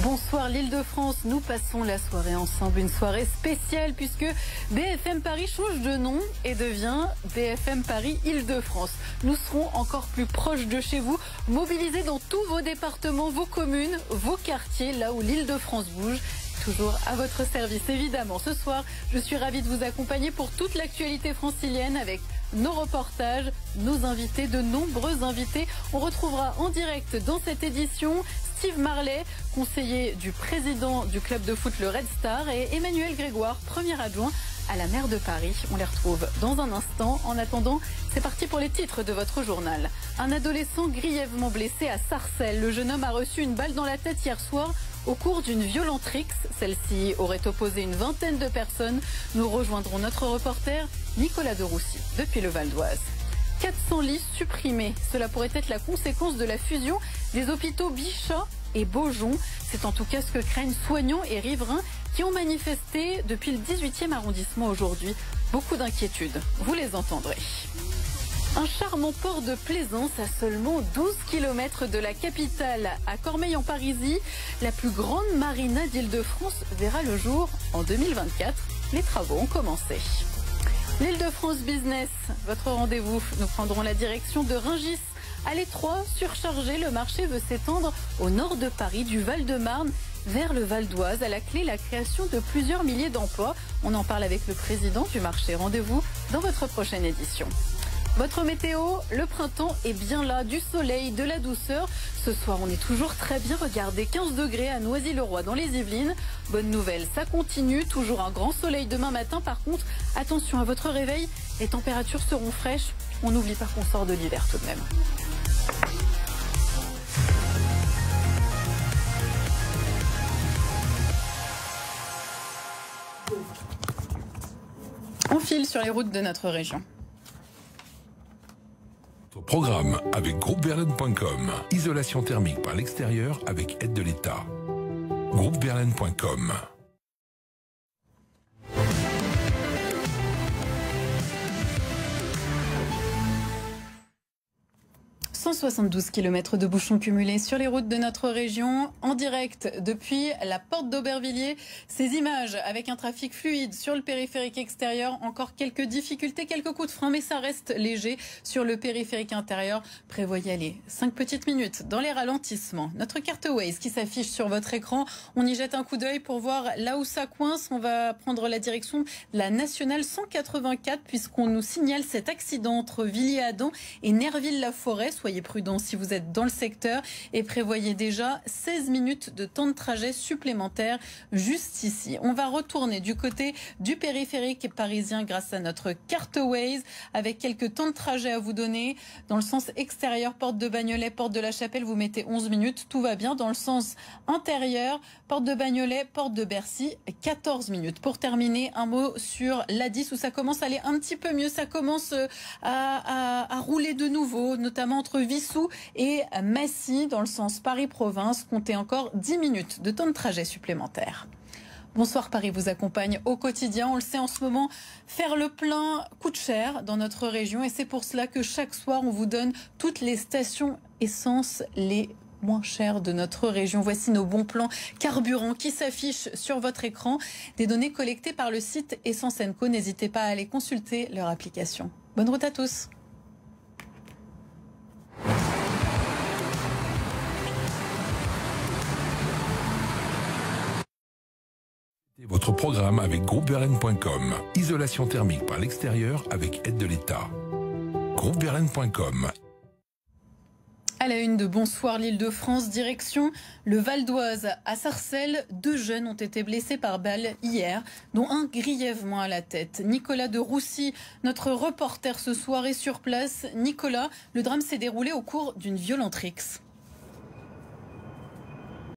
Bonsoir l'Île-de-France, nous passons la soirée ensemble, une soirée spéciale puisque BFM Paris change de nom et devient BFM Paris Île-de-France. Nous serons encore plus proches de chez vous, mobilisés dans tous vos départements, vos communes, vos quartiers, là où l'Île-de-France bouge. Toujours à votre service évidemment. Ce soir, je suis ravie de vous accompagner pour toute l'actualité francilienne avec nos reportages, nos invités, de nombreux invités. On retrouvera en direct dans cette édition Steve Marley, conseiller du président du club de foot le Red Star, et Emmanuel Grégoire, premier adjoint à la maire de Paris. On les retrouve dans un instant. En attendant, c'est parti pour les titres de votre journal. Un adolescent grièvement blessé à Sarcelles. Le jeune homme a reçu une balle dans la tête hier soir au cours d'une violente rixe. Celle-ci aurait opposé une vingtaine de personnes. Nous rejoindrons notre reporter Nicolas de Roussy depuis le Val d'Oise. 400 lits supprimés. Cela pourrait être la conséquence de la fusion des hôpitaux Bichat et Beaujon. C'est en tout cas ce que craignent soignants et riverains qui ont manifesté depuis le 18e arrondissement aujourd'hui. Beaucoup d'inquiétudes, vous les entendrez. Un charmant port de plaisance à seulement 12 km de la capitale, à Cormeilles-en-Parisis. La plus grande marina d'Île-de-France verra le jour en 2024. Les travaux ont commencé. L'Île-de-France Business, votre rendez-vous. Nous prendrons la direction de Rungis. À l'étroit, surchargé, le marché veut s'étendre au nord de Paris, du Val-de-Marne vers le Val d'Oise. À la clé, la création de plusieurs milliers d'emplois. On en parle avec le président du marché. Rendez-vous dans votre prochaine édition. Votre météo, le printemps est bien là, du soleil, de la douceur. Ce soir, on est toujours très bien. Regardez, 15 degrés à Noisy-le-Roi dans les Yvelines. Bonne nouvelle, ça continue. Toujours un grand soleil demain matin. Par contre, attention à votre réveil. Les températures seront fraîches. On n'oublie pas qu'on sort de l'hiver tout de même. On file sur les routes de notre région. Programme avec groupeverlaine.com. Isolation thermique par l'extérieur avec aide de l'État. groupeverlaine.com. 172 km de bouchons cumulés sur les routes de notre région. En direct depuis la porte d'Aubervilliers. Ces images avec un trafic fluide sur le périphérique extérieur. Encore quelques difficultés, quelques coups de frein, mais ça reste léger sur le périphérique intérieur. Prévoyez les 5 petites minutes dans les ralentissements. Notre carte Waze qui s'affiche sur votre écran. On y jette un coup d'œil pour voir là où ça coince. On va prendre la direction de la nationale 184 puisqu'on nous signale cet accident entre Villiers-Adam et Nerville-la-Forêt. Soyez prudents si vous êtes dans le secteur et prévoyez déjà 16 minutes de temps de trajet supplémentaire juste ici. On va retourner du côté du périphérique parisien grâce à notre carte Waze avec quelques temps de trajet à vous donner. Dans le sens extérieur, porte de Bagnolet, porte de la Chapelle, vous mettez 11 minutes, tout va bien. Dans le sens intérieur, porte de Bagnolet, porte de Bercy, 14 minutes. Pour terminer, un mot sur l'A10 où ça commence à aller un petit peu mieux. Ça commence à rouler de nouveau, notamment entre Vissou et Massy, dans le sens Paris-Province. Comptez encore 10 minutes de temps de trajet supplémentaire. Bonsoir Paris vous accompagne au quotidien. On le sait en ce moment, faire le plein coûte cher dans notre région et c'est pour cela que chaque soir on vous donne toutes les stations essence les moins chères de notre région. Voici nos bons plans carburant qui s'affichent sur votre écran. Des données collectées par le site Essence & Co. N'hésitez pas à aller consulter leur application. Bonne route à tous. Votre programme avec groupeverlaine.com. Isolation thermique par l'extérieur avec aide de l'État. groupeverlaine.com. À la une de Bonsoir l'Île-de-France, direction le Val d'Oise. À Sarcelles, 2 jeunes ont été blessés par balle hier, dont un grièvement à la tête. Nicolas de Roussy, notre reporter ce soir, est sur place. Nicolas, le drame s'est déroulé au cours d'une violente rixe.